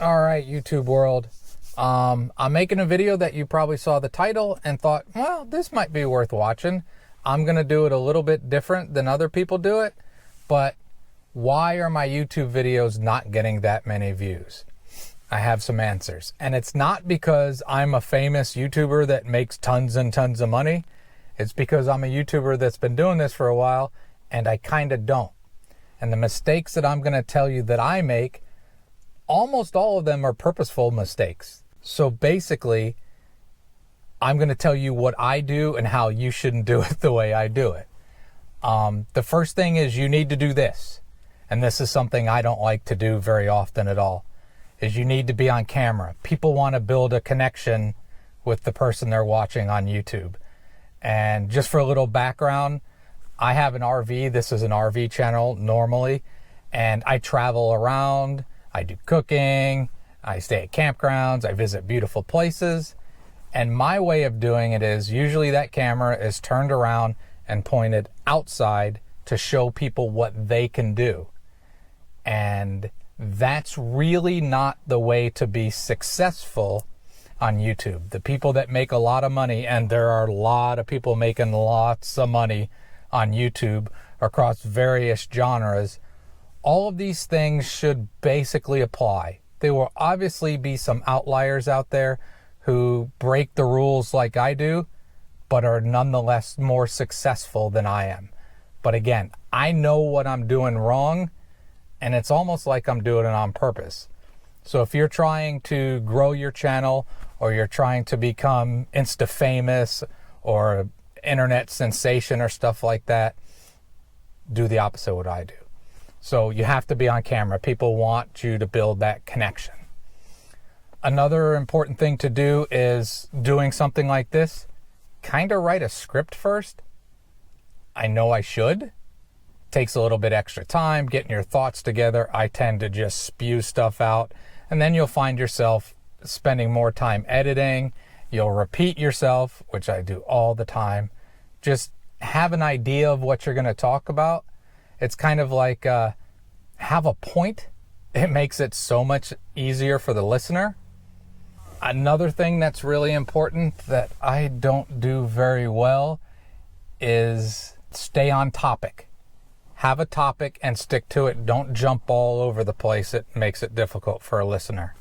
All right, YouTube world. I'm making a video that you probably saw the title and thought, well, this might be worth watching. I'm going to do it a little bit different than other people do it, but why are my YouTube videos not getting that many views? I have some answers. And it's not because I'm a famous YouTuber that makes tons and tons of money. It's because I'm a YouTuber that's been doing this for a while and I kind of don't. And the mistakes that I'm going to tell you that I make, almost all of them are purposeful mistakes. So basically, I'm going to tell you what I do and how you shouldn't do it the way I do it. The first thing is you need to do this. And this is something I don't like to do very often at all, is you need to be on camera. People want to build a connection with the person they're watching on YouTube. And just for a little background, I have an RV. This is an RV channel normally, and I travel around. I do cooking, I stay at campgrounds, I visit beautiful places, and my way of doing it is usually that camera is turned around and pointed outside to show people what they can do. And that's really not the way to be successful on YouTube. The people that make a lot of money, and there are a lot of people making lots of money on YouTube across various genres, all of these things should basically apply. There will obviously be some outliers out there who break the rules like I do, but are nonetheless more successful than I am. But again, I know what I'm doing wrong, and it's almost like I'm doing it on purpose. So if you're trying to grow your channel, or you're trying to become Insta famous or internet sensation or stuff like that, do the opposite of what I do. So you have to be on camera. People want you to build that connection. Another important thing to do is doing something like this, kind of write a script first. I know I should. Takes a little bit extra time getting your thoughts together. I tend to just spew stuff out, and then you'll find yourself spending more time editing. You'll repeat yourself, which I do all the time. Just have an idea of what you're going to talk about. It's kind of like have a point. It makes it so much easier for the listener. Another thing that's really important that I don't do very well is stay on topic. Have a topic and stick to it. Don't jump all over the place. It makes it difficult for a listener.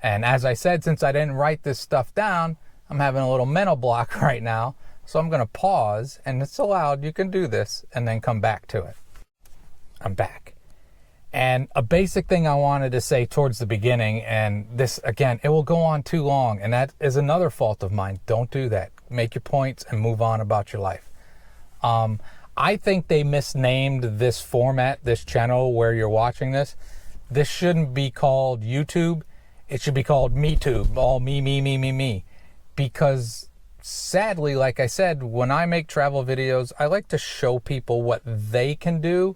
And as I said, since I didn't write this stuff down, I'm having a little mental block right now. So I'm going to pause, and it's allowed. You can do this and then come back to it. I'm back. And a basic thing I wanted to say towards the beginning, and this, again, it will go on too long, and that is another fault of mine. Don't do that. Make your points and move on about your life. I think they misnamed this format, this channel where you're watching this. This shouldn't be called YouTube. It should be called MeTube, all me. Because sadly, like I said, when I make travel videos, I like to show people what they can do.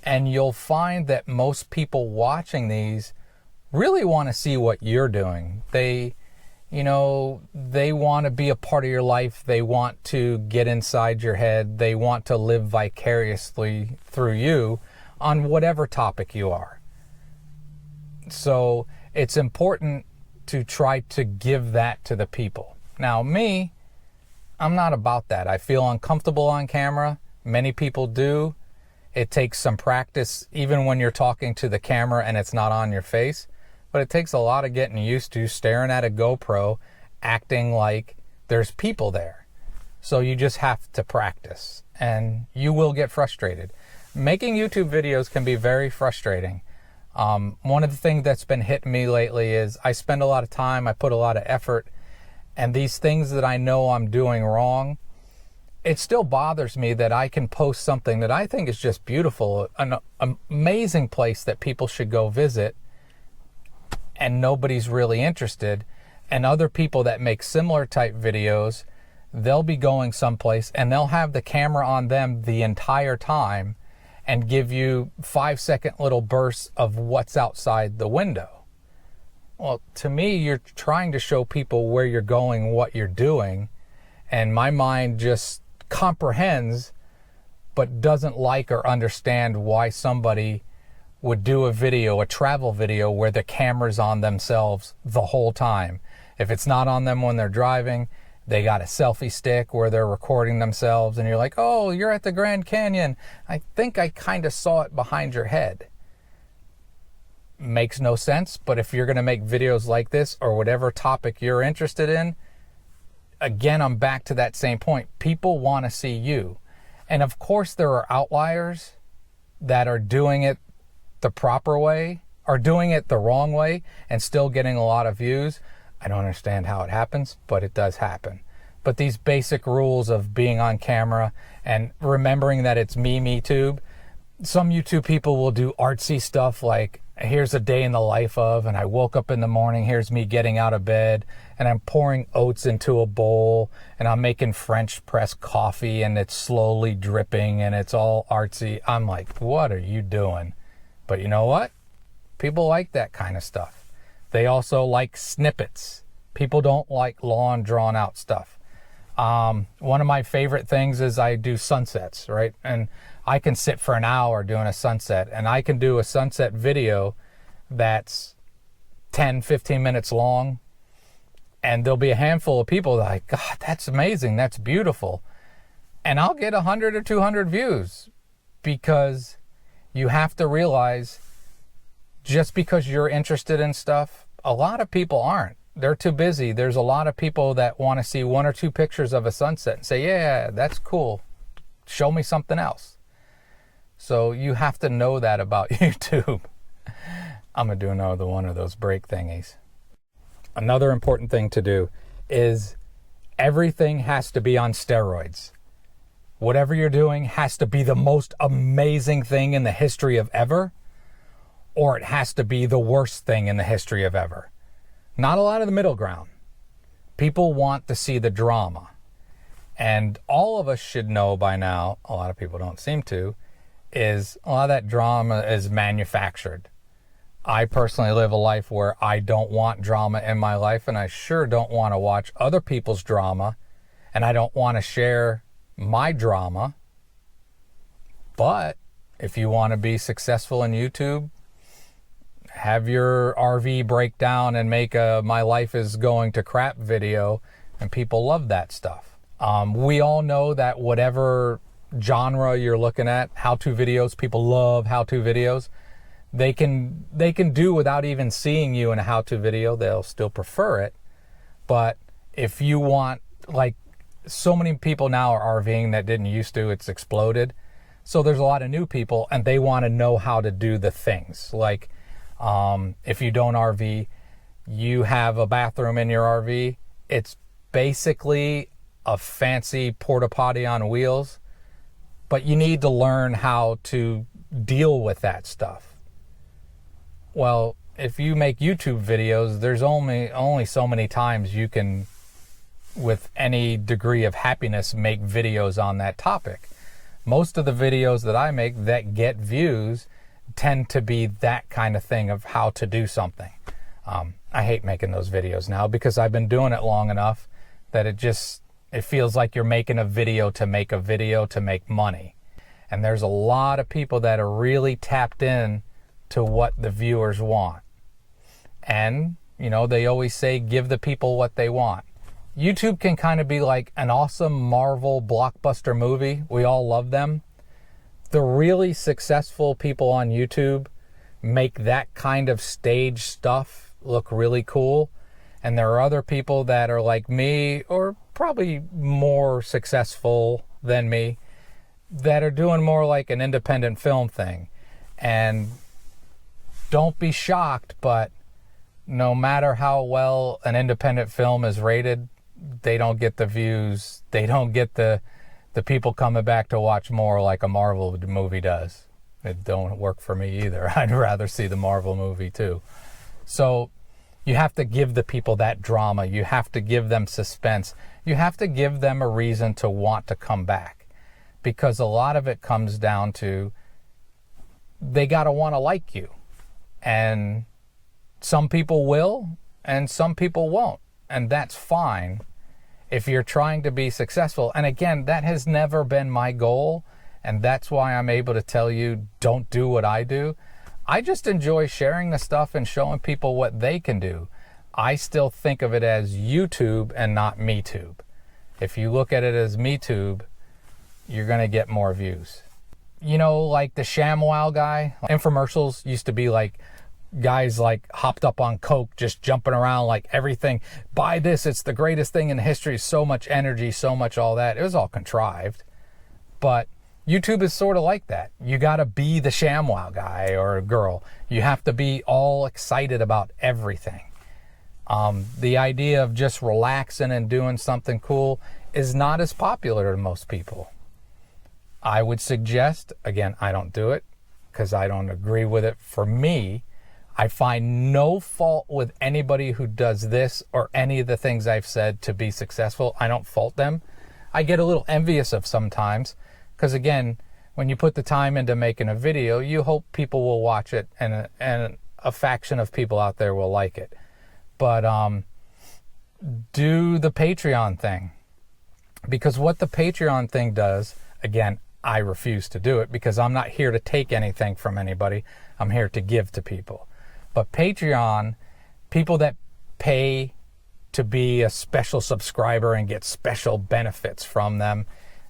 And you'll find that most people watching these really want to see what you're doing. They want to be a part of your life. They want to get inside your head. They want to live vicariously through you on whatever topic you are. So it's important to try to give that to the people. Now, me, I'm not about that. I feel uncomfortable on camera. Many people do. It takes some practice, even when you're talking to the camera and it's not on your face. But it takes a lot of getting used to staring at a GoPro, acting like there's people there. So you just have to practice, and you will get frustrated. Making YouTube videos can be very frustrating. One of the things that's been hitting me lately is I spend a lot of time, I put a lot of effort, and these things that I know I'm doing wrong, it still bothers me that I can post something that I think is just beautiful, an amazing place that people should go visit, and nobody's really interested. And other people that make similar type videos, they'll be going someplace and they'll have the camera on them the entire time and give you 5-second little bursts of what's outside the window. Well, to me, you're trying to show people where you're going, what you're doing, and my mind just comprehends but doesn't like or understand why somebody would do a video, a travel video, where the camera's on themselves the whole time. If it's not on them when they're driving, they got a selfie stick where they're recording themselves, and you're like, oh, you're at the Grand Canyon. I think I kind of saw it behind your head. Makes no sense, but if you're going to make videos like this or whatever topic you're interested in, again, I'm back to that same point. People want to see you. And of course, there are outliers that are doing it the proper way, or doing it the wrong way, and still getting a lot of views. I don't understand how it happens, but it does happen. But these basic rules of being on camera and remembering that it's me tube. Some YouTube people will do artsy stuff like, here's a day in the life of, and I woke up in the morning, here's me getting out of bed, and I'm pouring oats into a bowl, and I'm making French press coffee, and it's slowly dripping, and it's all artsy. I'm like, what are you doing? But you know what? People like that kind of stuff. They also like snippets. People don't like long, drawn-out stuff. One of my favorite things is I do sunsets, right? And I can sit for an hour doing a sunset, and I can do a sunset video that's 10, 15 minutes long, and there'll be a handful of people that are like, God, that's amazing, that's beautiful. And I'll get 100 or 200 views, because you have to realize, just because you're interested in stuff, a lot of people aren't. They're too busy. There's a lot of people that want to see 1 or 2 pictures of a sunset and say, yeah, that's cool. Show me something else. So you have to know that about YouTube. I'm going to do another one of those break thingies. Another important thing to do is everything has to be on steroids. Whatever you're doing has to be the most amazing thing in the history of ever, or it has to be the worst thing in the history of ever. Not a lot of the middle ground. People want to see the drama. And all of us should know by now, a lot of people don't seem to, is a lot of that drama is manufactured. I personally live a life where I don't want drama in my life, and I sure don't want to watch other people's drama, and I don't want to share my drama. But if you want to be successful in YouTube, have your RV break down and make a my life is going to crap video, and people love that stuff. We all know that whatever genre you're looking at, how-to videos, people love how-to videos. They can do without even seeing you in a how-to video. They'll still prefer it. But if you want, like, so many people now are RVing that didn't used to, it's exploded. So there's a lot of new people, and they want to know how to do the things. Like, if you don't RV, you have a bathroom in your RV. It's basically a fancy porta potty on wheels, but you need to learn how to deal with that stuff. Well, if you make YouTube videos, there's only so many times you can, with any degree of happiness, make videos on that topic. Most of the videos that I make that get views tend to be that kind of thing of how to do something. I hate making those videos now because I've been doing it long enough that it feels like you're making a video to make a video to make money. And there's a lot of people that are really tapped in to what the viewers want. And, you know, they always say, give the people what they want. YouTube can kind of be like an awesome Marvel blockbuster movie. We all love them. The really successful people on YouTube make that kind of stage stuff look really cool. And there are other people that are like me, or probably more successful than me, that are doing more like an independent film thing. And don't be shocked, but no matter how well an independent film is rated, they don't get the views. They don't get the people coming back to watch more like a Marvel movie does. It don't work for me either. I'd rather see the Marvel movie too. So you have to give the people that drama. You have to give them suspense. You have to give them a reason to want to come back. Because a lot of it comes down to they got to want to like you. And some people will, and some people won't. And that's fine if you're trying to be successful. And again, that has never been my goal. And that's why I'm able to tell you, don't do what I do. I just enjoy sharing the stuff and showing people what they can do. I still think of it as YouTube and not MeTube. If you look at it as MeTube, you're going to get more views. You know, like the ShamWow guy, infomercials used to be like guys like hopped up on coke, just jumping around like everything. Buy this, it's the greatest thing in history. So much energy, so much all that. It was all contrived. But YouTube is sort of like that. You got to be the ShamWow guy or girl. You have to be all excited about everything. The idea of just relaxing and doing something cool is not as popular to most people. I would suggest, again, I don't do it because I don't agree with it. For me, I find no fault with anybody who does this or any of the things I've said to be successful. I don't fault them. I get a little envious of sometimes because, again, when you put the time into making a video, you hope people will watch it and a faction of people out there will like it. But do the Patreon thing, because what the Patreon thing does, again, I refuse to do it because I'm not here to take anything from anybody. I'm here to give to people. But Patreon, people that pay to be a special subscriber and get special benefits from them,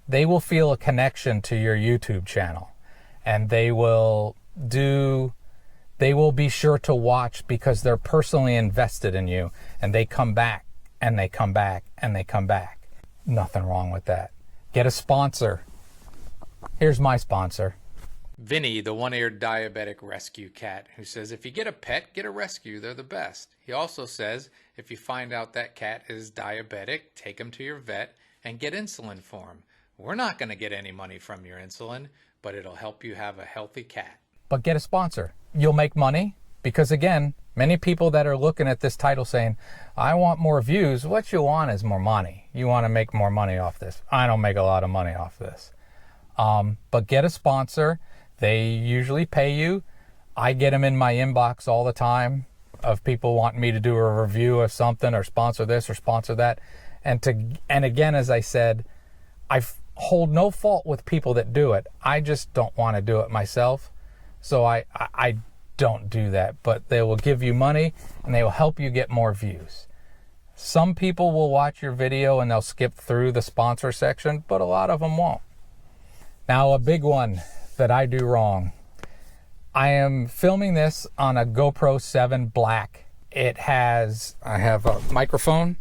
they will feel a connection to your YouTube channel, and they will be sure to watch because they're personally invested in you, and they come back and they come back and they come back. Nothing wrong with that. Get a sponsor. Here's my sponsor. Vinny, the one-eared diabetic rescue cat, who says, if you get a pet, get a rescue. They're the best. He also says, if you find out that cat is diabetic, take him to your vet and get insulin for him. We're not going to get any money from your insulin, but it'll help you have a healthy cat. But get a sponsor. You'll make money because, again, many people that are looking at this title saying, I want more views. What you want is more money. You want to make more money off this. I don't make a lot of money off this. But get a sponsor. They usually pay you. I get them in my inbox all the time of people wanting me to do a review of something or sponsor this or sponsor that. And again, as I said, I hold no fault with people that do it. I just don't want to do it myself. So I don't do that. But they will give you money and they will help you get more views. Some people will watch your video and they'll skip through the sponsor section, but a lot of them won't. Now, a big one that I do wrong. I am filming this on a GoPro 7 Black. I have a microphone,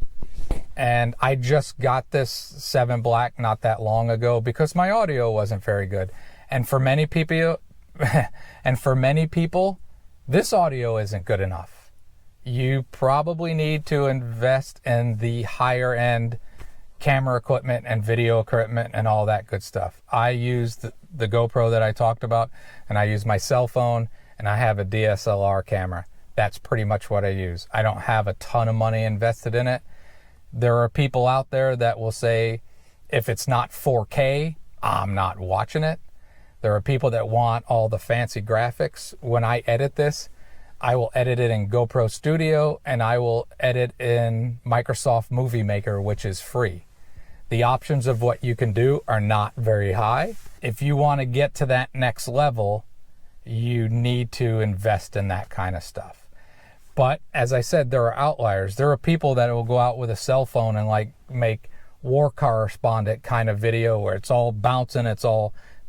and I just got this 7 Black not that long ago because my audio wasn't very good. And for many people, this audio isn't good enough. You probably need to invest in the higher end camera equipment and video equipment and all that good stuff. I use the GoPro that I talked about, and I use my cell phone, and I have a DSLR camera. That's pretty much what I use. I don't have a ton of money invested in it. There are people out there that will say, if it's not 4K, I'm not watching it. There are people that want all the fancy graphics. When I edit this, I will edit it in GoPro Studio, and I will edit in Microsoft Movie Maker, which is free. The options of what you can do are not very high. If you want to get to that next level, you need to invest in that kind of stuff. But as I said, there are outliers. There are people that will go out with a cell phone and like make war correspondent kind of video where it's all bouncing,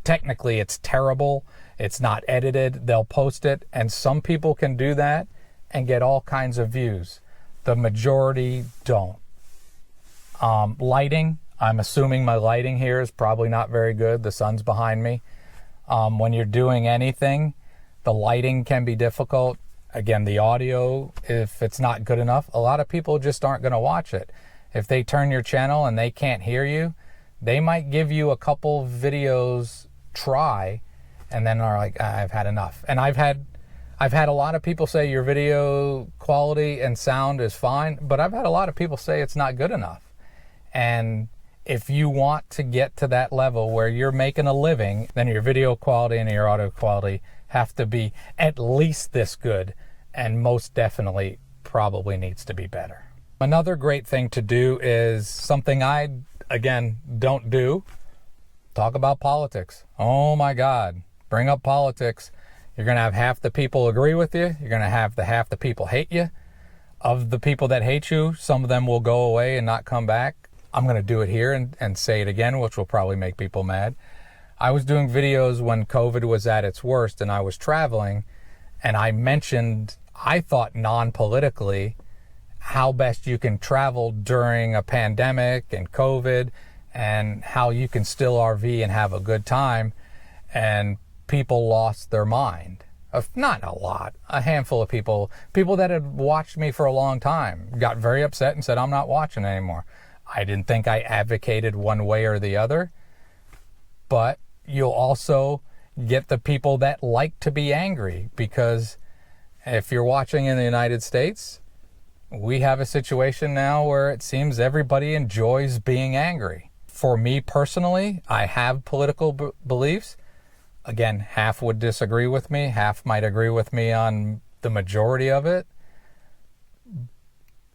technically it's terrible, it's not edited, they'll post it, and some people can do that and get all kinds of views. The majority don't. Lighting, I'm assuming my lighting here is probably not very good. The sun's behind me. When you're doing anything, the lighting can be difficult. Again, the audio, if it's not good enough, a lot of people just aren't going to watch it. If they turn your channel and they can't hear you, they might give you a couple videos try and then are like, I've had enough. And I've had a lot of people say your video quality and sound is fine, but I've had a lot of people say it's not good enough. And if you want to get to that level where you're making a living, then your video quality and your audio quality have to be at least this good, and most definitely probably needs to be better. Another great thing to do is something I, again, don't do. Talk about politics. Oh my God. Bring up politics. You're going to have half the people agree with you. You're going to have half the people hate you. Of the people that hate you, some of them will go away and not come back. I'm going to do it here and say it again, which will probably make people mad. I was doing videos when COVID was at its worst and I was traveling, and I mentioned, I thought non-politically, how best you can travel during a pandemic and COVID, and how you can still RV and have a good time. And people lost their mind. Not a lot, a handful of people that had watched me for a long time got very upset and said, I'm not watching anymore. I didn't think I advocated one way or the other, but you'll also get the people that like to be angry, because if you're watching in the United States, we have a situation now where it seems everybody enjoys being angry. For me personally, I have political beliefs. Again, half would disagree with me, half might agree with me on the majority of it,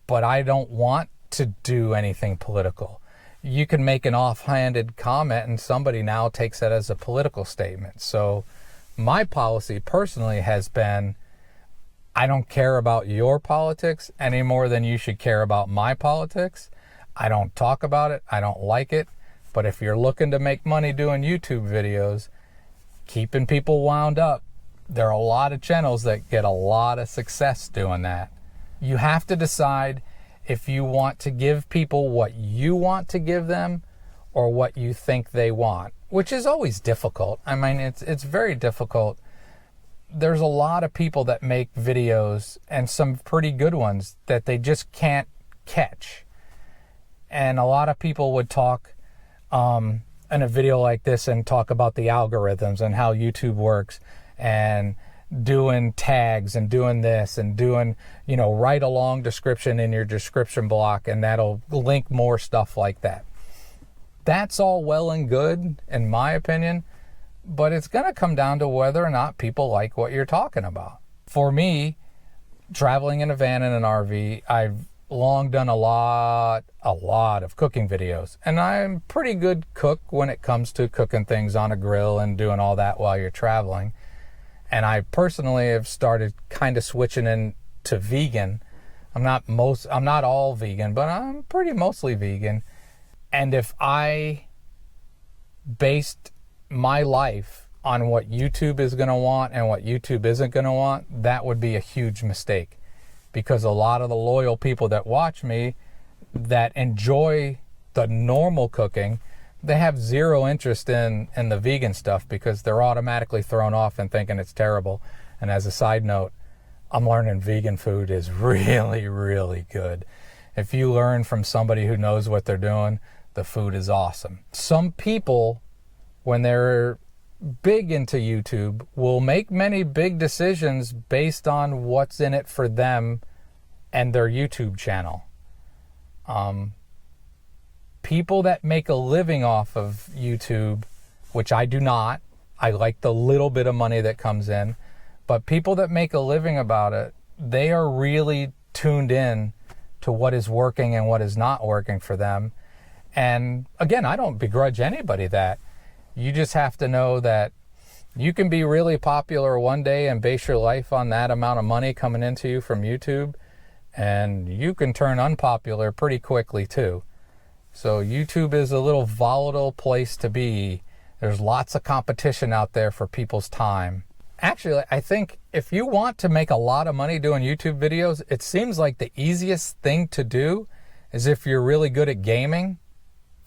but I don't want to do anything political. You can make an offhanded comment and somebody now takes that as a political statement. So my policy personally has been, I don't care about your politics any more than you should care about my politics. I don't talk about it. I don't like it. But if you're looking to make money doing YouTube videos, keeping people wound up, there are a lot of channels that get a lot of success doing that. You have to decide if you want to give people what you want to give them or what you think they want, which is always difficult. I mean, it's very difficult. There's a lot of people that make videos, and some pretty good ones, that they just can't catch. And a lot of people would talk in a video like this and talk about the algorithms and how YouTube works, and doing tags and doing this and doing, write a long description in your description block and that'll link more stuff like that. That's all well and good, in my opinion, but it's going to come down to whether or not people like what you're talking about. For me, traveling in a van and an RV, I've long done a lot of cooking videos, and I'm a pretty good cook when it comes to cooking things on a grill and doing all that while you're traveling. And I personally have started kind of switching into vegan. I'm not all vegan, but I'm pretty mostly vegan. And if I based my life on what YouTube is going to want and what YouTube isn't going to want, that would be a huge mistake. Because a lot of the loyal people that watch me that enjoy the normal cooking, they have zero interest in the vegan stuff because they're automatically thrown off and thinking it's terrible. And as a side note, I'm learning vegan food is really, really good. If you learn from somebody who knows what they're doing, the food is awesome. Some people, when they're big into YouTube, will make many big decisions based on what's in it for them and their YouTube channel. People that make a living off of YouTube, which I do not, I like the little bit of money that comes in, but people that make a living about it, they are really tuned in to what is working and what is not working for them. And again, I don't begrudge anybody that. You just have to know that you can be really popular one day and base your life on that amount of money coming into you from YouTube, and you can turn unpopular pretty quickly too. So YouTube is a little volatile place to be. There's lots of competition out there for people's time. Actually, I think if you want to make a lot of money doing YouTube videos, it seems like the easiest thing to do is if you're really good at gaming.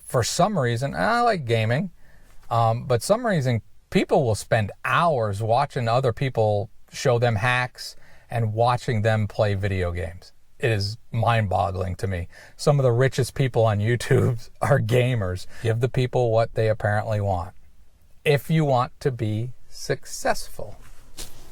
For some reason, I like gaming, but some reason people will spend hours watching other people show them hacks and watching them play video games. It is mind-boggling to me. Some of the richest people on YouTube are gamers. Give the people what they apparently want, if you want to be successful.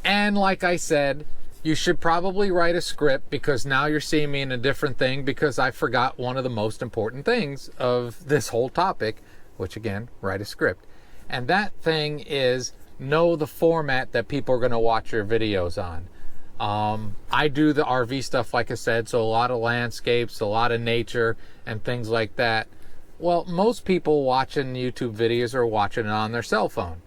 And like I said, you should probably write a script, because now you're seeing me in a different thing, because I forgot one of the most important things of this whole topic, which again, write a script. And that thing is, know the format that people are going to watch your videos on. I do the RV stuff, like I said, so a lot of landscapes, a lot of nature and things like that. Well, most people watching YouTube videos are watching it on their cell phone.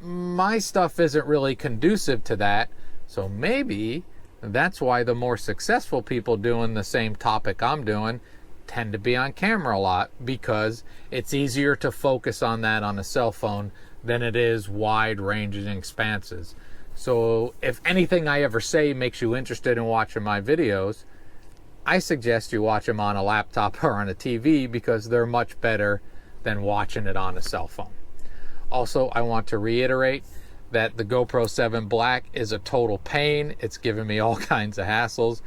my stuff isn't really conducive to that. So maybe that's why the more successful people doing the same topic I'm doing tend to be on camera a lot, because it's easier to focus on that on a cell phone than it is wide ranging expanses. So if anything I ever say makes you interested in watching my videos, I suggest you watch them on a laptop or on a TV, because they're much better than watching it on a cell phone. Also, I want to reiterate that the GoPro 7 Black is a total pain. It's given me all kinds of hassles.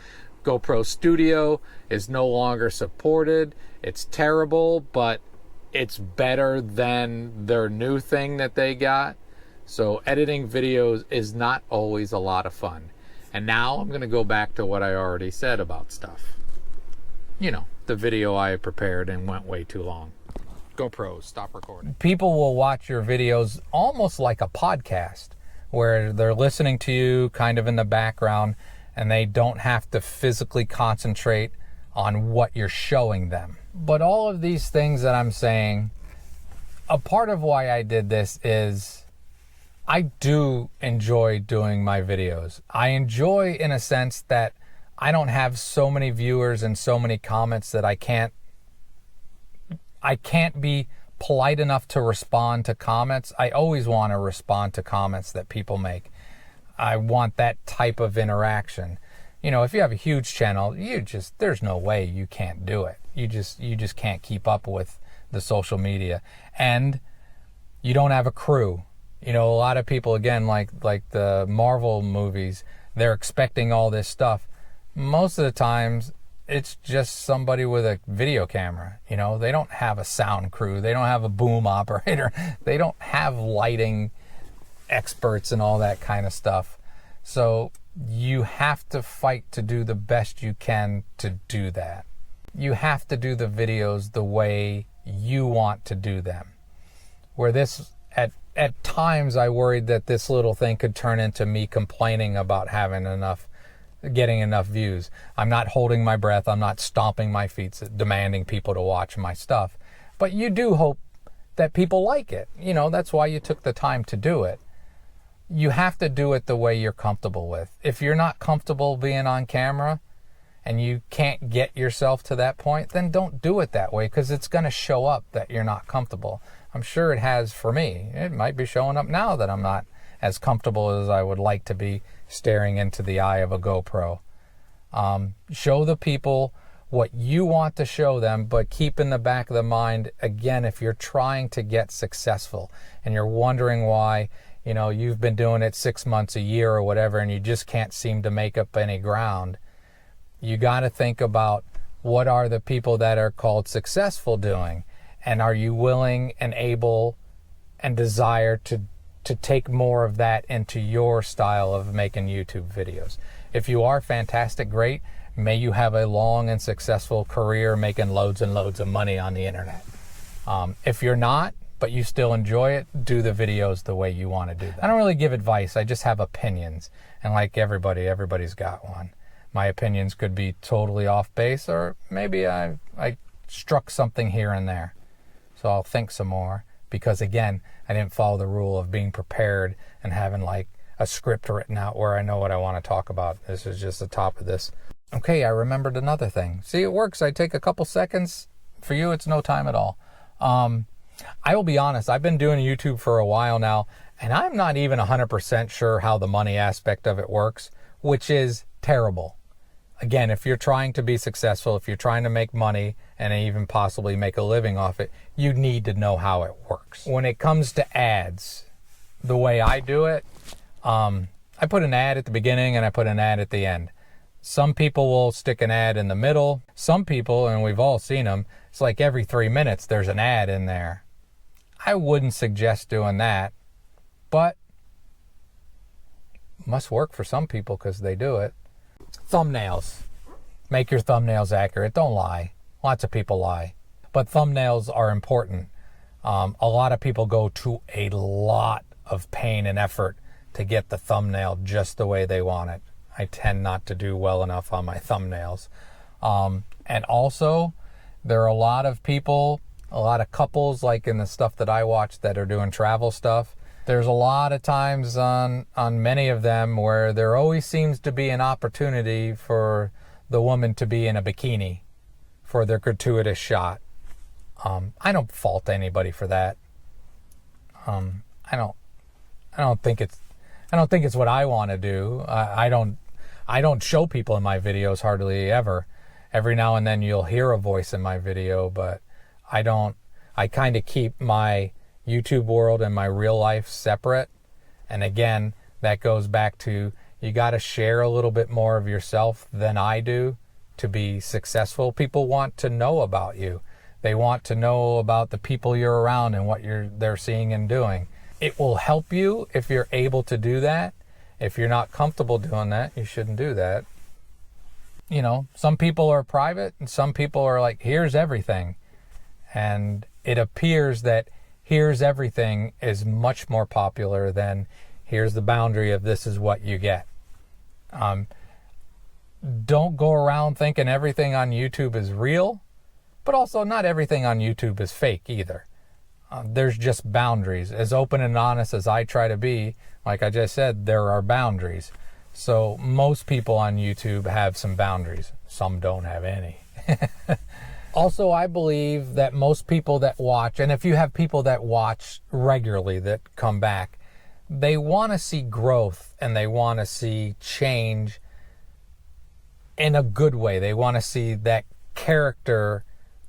GoPro Studio is no longer supported. It's terrible, but it's better than their new thing that they got. So editing videos is not always a lot of fun. And now I'm going to go back to what I already said about stuff. You know, the video I prepared and went way too long. GoPros, stop recording. People will watch your videos almost like a podcast, where they're listening to you kind of in the background, and they don't have to physically concentrate on what you're showing them. But all of these things that I'm saying, a part of why I did this is I do enjoy doing my videos. I enjoy in a sense that I don't have so many viewers and so many comments that I can't be polite enough to respond to comments. I always want to respond to comments that people make. I want that type of interaction. You know, if you have a huge channel, there's no way you can't do it. You just can't keep up with the social media. And you don't have a crew. You know, a lot of people, again, like the Marvel movies, they're expecting all this stuff. Most of the times, it's just somebody with a video camera. You know, they don't have a sound crew. They don't have a boom operator. They don't have lighting experts and all that kind of stuff. So you have to fight to do the best you can to do that. You have to do the videos the way you want to do them. Where this, at times I worried that this little thing could turn into me complaining about getting enough views. I'm not holding my breath. I'm not stomping my feet, demanding people to watch my stuff. But you do hope that people like it. You know, that's why you took the time to do it. You have to do it the way you're comfortable with. If you're not comfortable being on camera and you can't get yourself to that point, then don't do it that way, because it's going to show up that you're not comfortable. I'm sure it has for me. It might be showing up now that I'm not as comfortable as I would like to be staring into the eye of a GoPro. Show the people what you want to show them, but keep in the back of the mind, again, if you're trying to get successful and you're wondering why, you know, you've been doing it 6 months, a year or whatever, and you just can't seem to make up any ground, you got to think about, what are the people that are called successful doing? And are you willing and able and desire to take more of that into your style of making YouTube videos? If you are, fantastic, great. May you have a long and successful career making loads and loads of money on the internet. If you're not, but you still enjoy it, do the videos the way you want to do them. I don't really give advice. I just have opinions. And like everybody's got one. My opinions could be totally off base, or maybe I struck something here and there. So I'll think some more, because again, I didn't follow the rule of being prepared and having like a script written out where I know what I want to talk about. This is just the top of this. Okay, I remembered another thing. See, it works. I take a couple seconds. For you, it's no time at all. I will be honest, I've been doing YouTube for a while now, and I'm not even 100% sure how the money aspect of it works, which is terrible. Again, if you're trying to be successful, if you're trying to make money and even possibly make a living off it, you need to know how it works. When it comes to ads, the way I do it, I put an ad at the beginning and I put an ad at the end. Some people will stick an ad in the middle. Some people, and we've all seen them, it's like every 3 minutes there's an ad in there. I wouldn't suggest doing that, but must work for some people because they do it. Thumbnails. Make your thumbnails accurate. Don't lie. Lots of people lie. But thumbnails are important. A lot of people go to a lot of pain and effort to get the thumbnail just the way they want it. I tend not to do well enough on my thumbnails. And also, there are a lot of people, a lot of couples, like in the stuff that I watch, that are doing travel stuff. There's a lot of times on many of them where there always seems to be an opportunity for the woman to be in a bikini for their gratuitous shot. I don't fault anybody for that. I don't think it's what I want to do. I don't show people in my videos hardly ever. Every now and then you'll hear a voice in my video, but I kind of keep my YouTube world and my real life separate. And again, that goes back to, you got to share a little bit more of yourself than I do to be successful. People want to know about you. They want to know about the people you're around and what they're seeing and doing. It will help you if you're able to do that. If you're not comfortable doing that, you shouldn't do that. You know, some people are private and some people are like, here's everything. And it appears that here's everything is much more popular than here's the boundary of this is what you get. Don't go around thinking everything on YouTube is real, but also not everything on YouTube is fake either. There's just boundaries. As open and honest as I try to be, like I just said, there are boundaries. So most people on YouTube have some boundaries. Some don't have any. Also, I believe that most people that watch, and if you have people that watch regularly that come back, they want to see growth and they want to see change in a good way. They want to see that character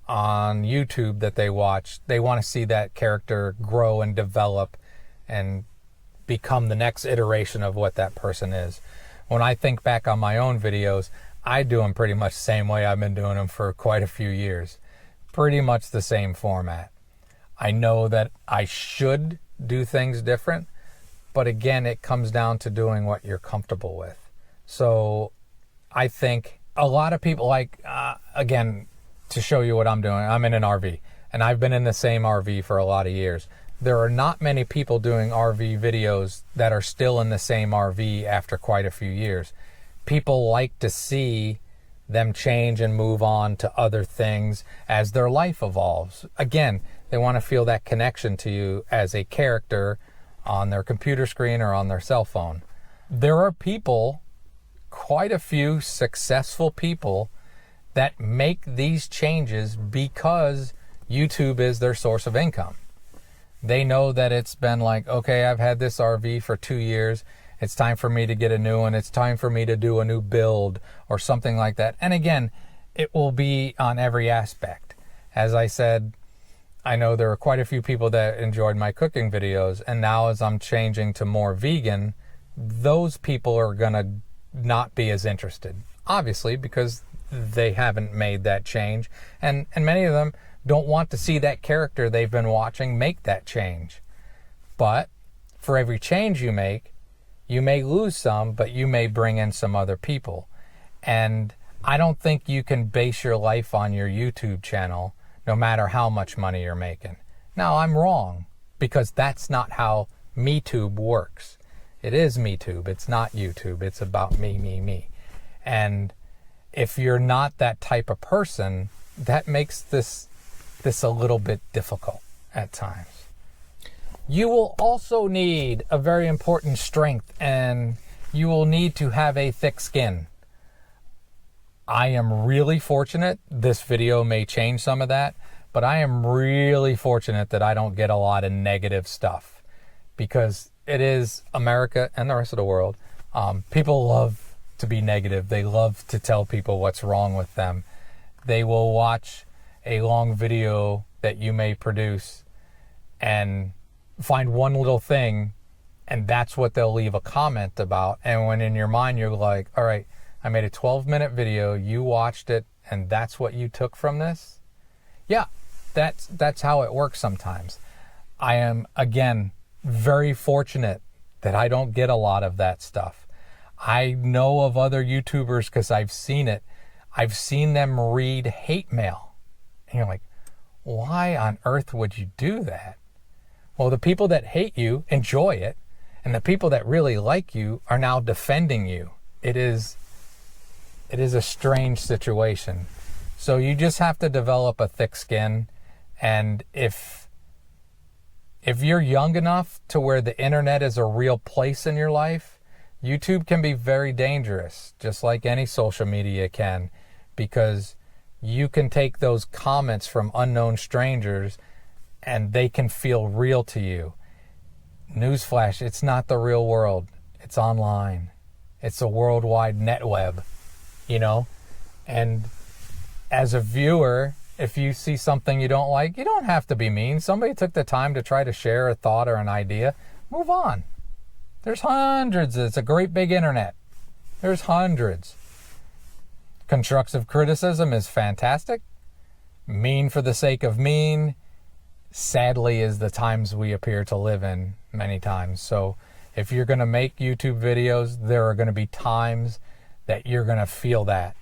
on YouTube that they watch. They want to see that character grow and develop and become the next iteration of what that person is. When I think back on my own videos, I do them pretty much the same way I've been doing them for quite a few years. Pretty much the same format. I know that I should do things different, but again, it comes down to doing what you're comfortable with. So I think a lot of people again, to show you what I'm doing, I'm in an RV, and I've been in the same RV for a lot of years. There are not many people doing RV videos that are still in the same RV after quite a few years. People like to see them change and move on to other things as their life evolves. Again, they want to feel that connection to you as a character on their computer screen or on their cell phone. There are people, quite a few successful people, that make these changes because YouTube is their source of income. They know that it's been like, okay, I've had this RV for 2 years. It's time for me to get a new one. It's time for me to do a new build or something like that. And again, it will be on every aspect. As I said, I know there are quite a few people that enjoyed my cooking videos. And now as I'm changing to more vegan, those people are going to not be as interested. Obviously, because they haven't made that change. And many of them don't want to see that character they've been watching make that change. But for every change you make, you may lose some, but you may bring in some other people. And I don't think you can base your life on your YouTube channel, no matter how much money you're making. Now, I'm wrong, because that's not how MeTube works. It is MeTube. It's not YouTube. It's about me. And if you're not that type of person, that makes this a little bit difficult at times. You will also need a very important strength, and you will need to have a thick skin. I am really fortunate. This video may change some of that, but I am really fortunate that I don't get a lot of negative stuff, because it is America and the rest of the world. People love to be negative. They love to tell people what's wrong with them. They will watch a long video that you may produce and find one little thing, and that's what they'll leave a comment about. And when in your mind you're like, all right, I made a 12-minute video, you watched it, and that's what you took from this? Yeah, that's how it works sometimes. I am, again, very fortunate that I don't get a lot of that stuff. I know of other YouTubers, because I've seen it. I've seen them read hate mail. And you're like, why on earth would you do that? Well, the people that hate you enjoy it, and the people that really like you are now defending you. It is a strange situation. So you just have to develop a thick skin, and if If you're young enough to where the internet is a real place in your life, YouTube can be very dangerous, just like any social media can, because you can take those comments from unknown strangers and they can feel real to you. Newsflash, it's not the real world. It's online. It's a worldwide net web, you know? And as a viewer, if you see something you don't like, you don't have to be mean. Somebody took the time to try to share a thought or an idea. Move on. There's hundreds. It's a great big internet. There's hundreds. Constructive criticism is fantastic. Mean for the sake of mean, sadly, is the times we appear to live in many times. So if you're going to make YouTube videos, there are going to be times that you're going to feel that.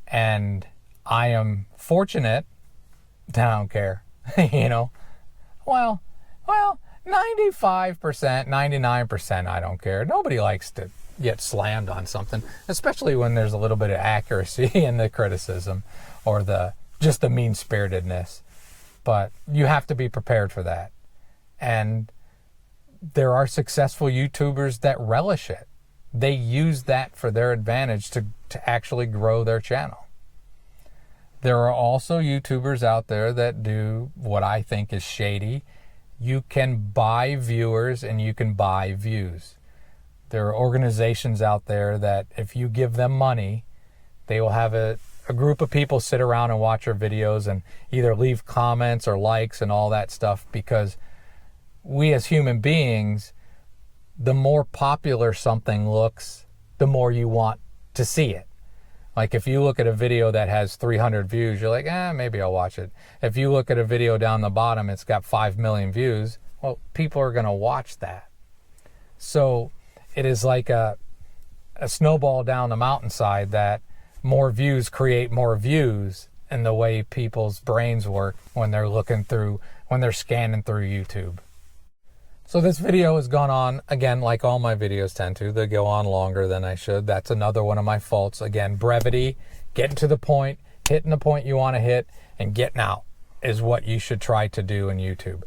And I am fortunate that I don't care, you know. Well, 95%, 99%, I don't care. Nobody likes to get slammed on something, especially when there's a little bit of accuracy in the criticism or just the mean-spiritedness. But you have to be prepared for that. And there are successful YouTubers that relish it. They use that for their advantage to actually grow their channel. There are also YouTubers out there that do what I think is shady. You can buy viewers and you can buy views. There are organizations out there that if you give them money, they will have a group of people sit around and watch your videos and either leave comments or likes and all that stuff, because we as human beings, the more popular something looks, the more you want to see it. Like if you look at a video that has 300 views, you're like, maybe I'll watch it. If you look at a video down the bottom, it's got 5 million views, well, people are going to watch that. So it is like a snowball down the mountainside, that more views create more views in the way people's brains work when they're scanning through YouTube. So this video has gone on, again, like all my videos tend to. They go on longer than I should. That's another one of my faults. Again, brevity, getting to the point, hitting the point you want to hit, and getting out is what you should try to do in YouTube.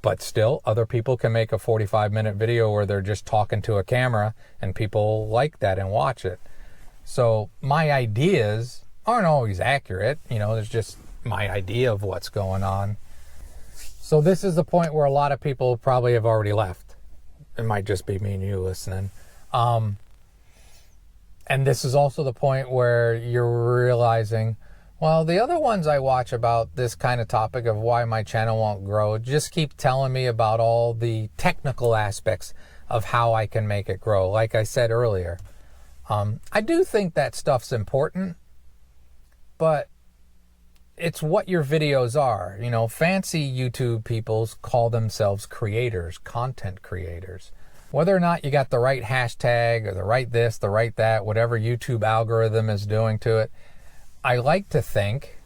But still, other people can make a 45-minute video where they're just talking to a camera, and people like that and watch it. So my ideas aren't always accurate. You know, there's just my idea of what's going on. So this is the point where a lot of people probably have already left. It might just be me and you listening. And this is also the point where you're realizing, well, the other ones I watch about this kind of topic of why my channel won't grow just keep telling me about all the technical aspects of how I can make it grow. Like I said earlier, I do think that stuff's important, but it's what your videos are. You know, fancy YouTube people call themselves creators, content creators. Whether or not you got the right hashtag or the right this, the right that, whatever YouTube algorithm is doing to it, I like to think,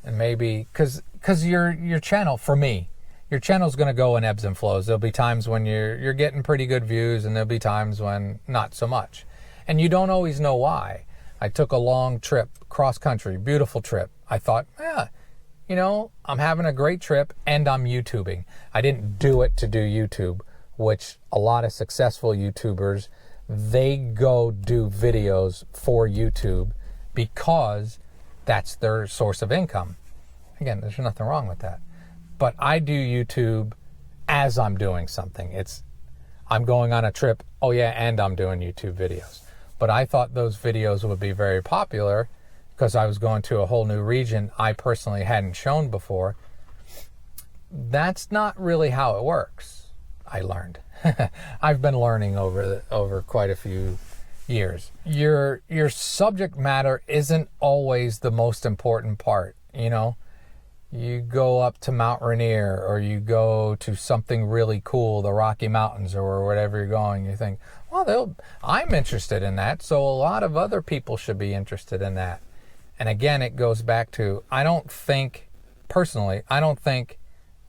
and maybe, because your channel, for me, your channel's going to go in ebbs and flows. There'll be times when you're getting pretty good views, and there'll be times when not so much. And you don't always know why. I took a long trip, cross country, beautiful trip. I thought, you know, I'm having a great trip and I'm YouTubing. I didn't do it to do YouTube, which a lot of successful YouTubers, they go do videos for YouTube because that's their source of income. Again, there's nothing wrong with that. But I do YouTube as I'm doing something. I'm going on a trip, and I'm doing YouTube videos. But I thought those videos would be very popular because I was going to a whole new region I personally hadn't shown before. That's not really how it works, I learned. I've been learning over quite a few years. Your subject matter isn't always the most important part, you know? You go up to Mount Rainier, or you go to something really cool, the Rocky Mountains, or wherever you're going, you think, well, I'm interested in that, so a lot of other people should be interested in that. And again, it goes back to, I don't think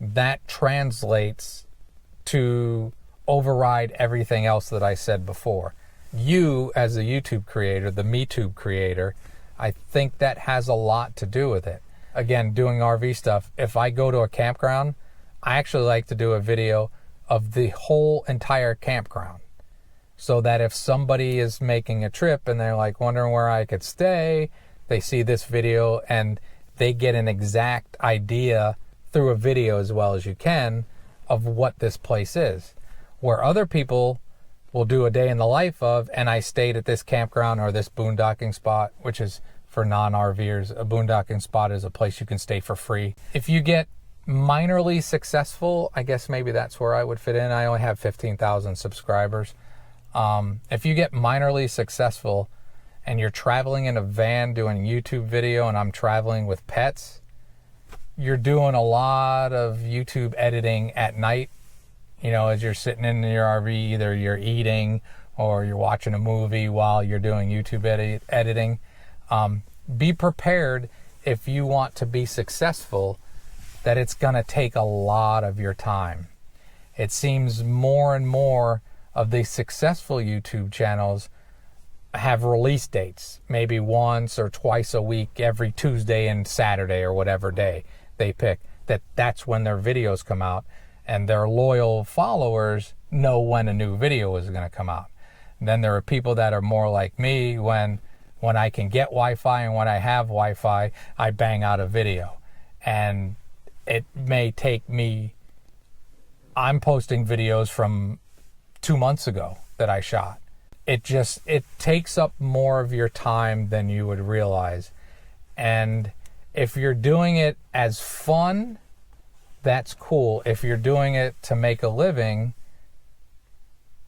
that translates to override everything else that I said before. You, as a YouTube creator, the MeTube creator, I think that has a lot to do with it. Again, doing RV stuff, if I go to a campground, I actually like to do a video of the whole entire campground, so that if somebody is making a trip and they're like wondering where I could stay, they see this video and they get an exact idea through a video as well as you can of what this place is. Where other people will do a day in the life of, and I stayed at this campground or this boondocking spot, which is for non-RVers. A boondocking spot is a place you can stay for free. If you get minorly successful, I guess maybe that's where I would fit in. I only have 15,000 subscribers. If you get minorly successful and you're traveling in a van doing YouTube video and I'm traveling with pets, you're doing a lot of YouTube editing at night. You know, as you're sitting in your RV, either you're eating or you're watching a movie while you're doing YouTube editing. Be prepared if you want to be successful that it's going to take a lot of your time. It seems more and more of the successful YouTube channels have release dates, maybe once or twice a week, every Tuesday and Saturday or whatever day they pick, that's when their videos come out, and their loyal followers know when a new video is going to come out. And then there are people that are more like me, when I can get Wi-Fi and when I have Wi-Fi, I bang out a video. And it may take me, I'm posting videos from 2 months ago that I shot. It takes up more of your time than you would realize. And if you're doing it as fun, that's cool. If you're doing it to make a living,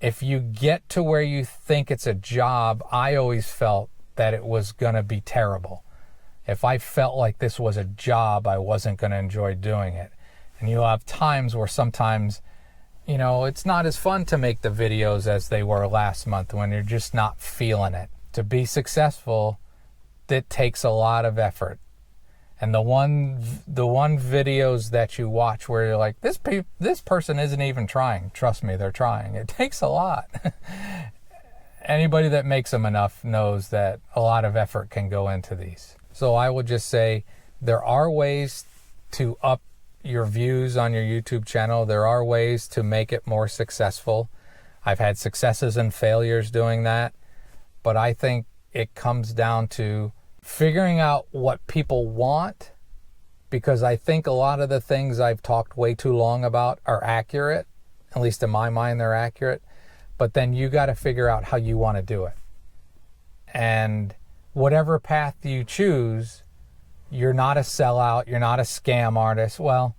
if you get to where you think it's a job, I always felt that it was going to be terrible. If I felt like this was a job, I wasn't going to enjoy doing it. And you'll have times where sometimes, you know, it's not as fun to make the videos as they were last month when you're just not feeling it. To be successful, it takes a lot of effort. And the one videos that you watch where you're like, this person isn't even trying. Trust me, they're trying. It takes a lot. Anybody that makes them enough knows that a lot of effort can go into these. So I would just say there are ways to up your views on your YouTube channel. There are ways to make it more successful. I've had successes and failures doing that, but I think it comes down to figuring out what people want, because I think a lot of the things I've talked way too long about are accurate. At least in my mind, they're accurate. But then you got to figure out how you want to do it. And whatever path you choose, you're not a sellout, you're not a scam artist. Well,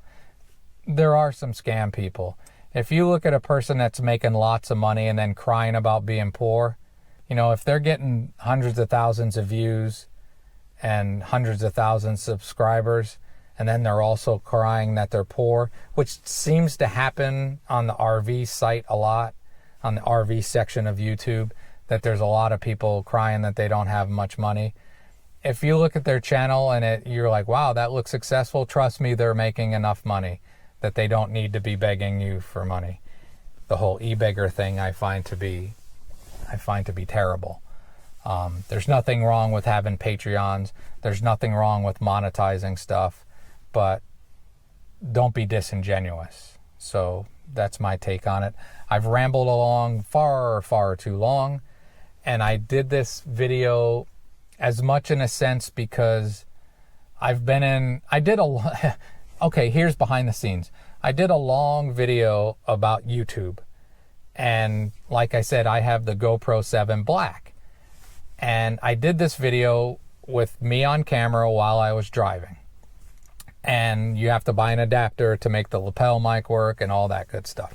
there are some scam people. If you look at a person that's making lots of money and then crying about being poor, you know, if they're getting hundreds of thousands of views and hundreds of thousands of subscribers, and then they're also crying that they're poor, which seems to happen on the RV site a lot, on the RV section of YouTube, that there's a lot of people crying that they don't have much money. If you look at their channel and you're like, wow, that looks successful, trust me, they're making enough money that they don't need to be begging you for money. The whole e-beggar thing I find to be terrible. There's nothing wrong with having Patreons. There's nothing wrong with monetizing stuff, but don't be disingenuous. So that's my take on it. I've rambled along far, far too long, and I did this video as much in a sense because okay, here's behind the scenes. I did a long video about YouTube, and like I said, I have the GoPro 7 Black, and I did this video with me on camera while I was driving. And you have to buy an adapter to make the lapel mic work and all that good stuff.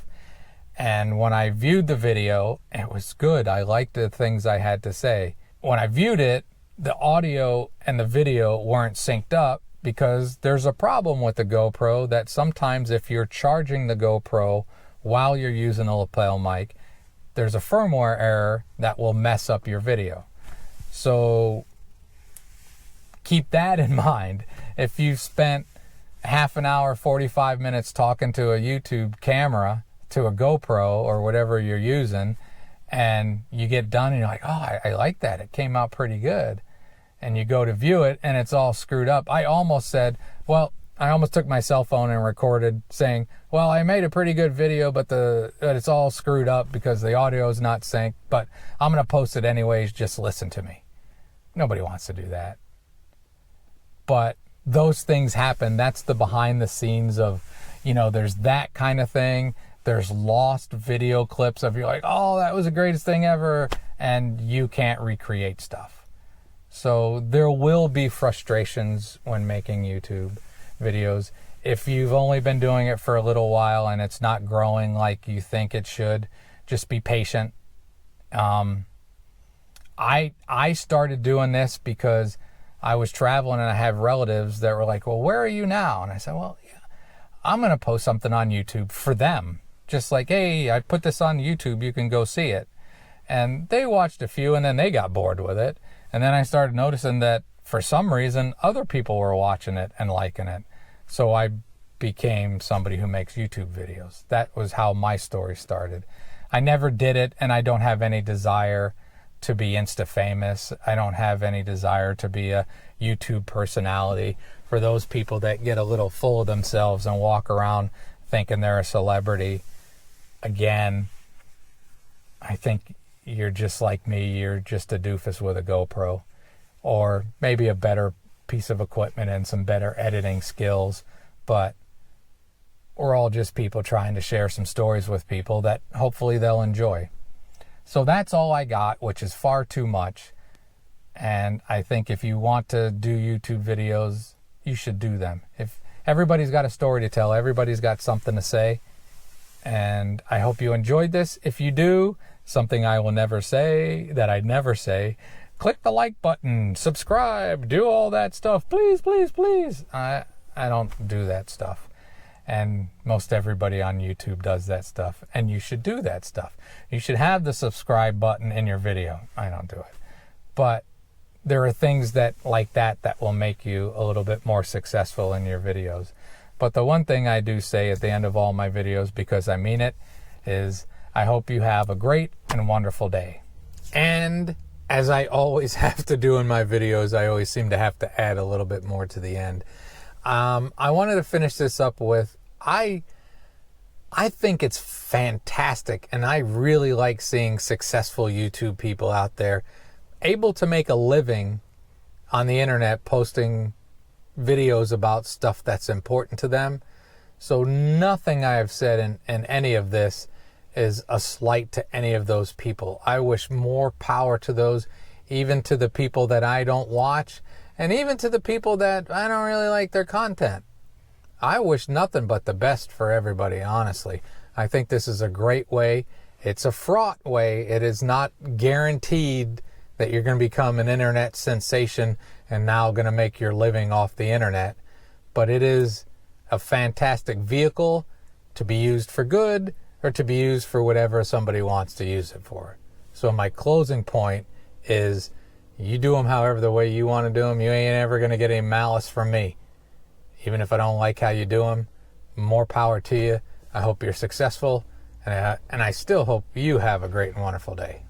And when I viewed the video, it was good. I liked the things I had to say. When I viewed it, the audio and the video weren't synced up, because there's a problem with the GoPro that sometimes if you're charging the GoPro while you're using a lapel mic, there's a firmware error that will mess up your video. So keep that in mind. If you've spent half an hour, 45 minutes talking to a YouTube camera, to a GoPro or whatever you're using, and you get done and you're like, oh, I like that. It came out pretty good. And you go to view it and it's all screwed up. I almost said, well, I almost took my cell phone and recorded saying, well, I made a pretty good video, but it's all screwed up because the audio is not synced, but I'm going to post it anyways. Just listen to me. Nobody wants to do that. But those things happen. That's the behind the scenes of, there's that kind of thing. There's lost video clips of you're like, oh, that was the greatest thing ever. And you can't recreate stuff. So there will be frustrations when making YouTube videos. If you've only been doing it for a little while and it's not growing like you think it should, just be patient. I started doing this because I was traveling and I have relatives that were like, well, where are you now? And I said, well, yeah, I'm going to post something on YouTube for them. Just like, hey, I put this on YouTube, you can go see it. And they watched a few and then they got bored with it. And then I started noticing that for some reason, other people were watching it and liking it. So I became somebody who makes YouTube videos. That was how my story started. I never did it, and I don't have any desire to be Insta famous. I don't have any desire to be a YouTube personality. For those people that get a little full of themselves and walk around thinking they're a celebrity, again, I think you're just like me. You're just a doofus with a GoPro, or maybe a better piece of equipment and some better editing skills, but we're all just people trying to share some stories with people that hopefully they'll enjoy. So that's all I got, which is far too much. And I think if you want to do YouTube videos, you should do them. If everybody's got a story to tell, everybody's got something to say. And I hope you enjoyed this. If you do, something I will never say, that I'd never say, click the like button, subscribe, do all that stuff. Please, please, please. I don't do that stuff. And most everybody on YouTube does that stuff. And you should do that stuff. You should have the subscribe button in your video. I don't do it. But there are things that like that will make you a little bit more successful in your videos. But the one thing I do say at the end of all my videos, because I mean it, is I hope you have a great and wonderful day. And as I always have to do in my videos, I always seem to have to add a little bit more to the end. I wanted to finish this up with, I think it's fantastic, and I really like seeing successful YouTube people out there able to make a living on the internet posting videos about stuff that's important to them. So nothing I have said in any of this is a slight to any of those people. I wish more power to those, even to the people that I don't watch, and even to the people that I don't really like their content. I wish nothing but the best for everybody, honestly. I think this is a great way. It's a fraught way. It is not guaranteed that you're going to become an internet sensation and now going to make your living off the internet. But it is a fantastic vehicle to be used for good or to be used for whatever somebody wants to use it for. So my closing point is, you do them however the way you want to do them. You ain't ever going to get any malice from me. Even if I don't like how you do them, more power to you. I hope you're successful, and I still hope you have a great and wonderful day.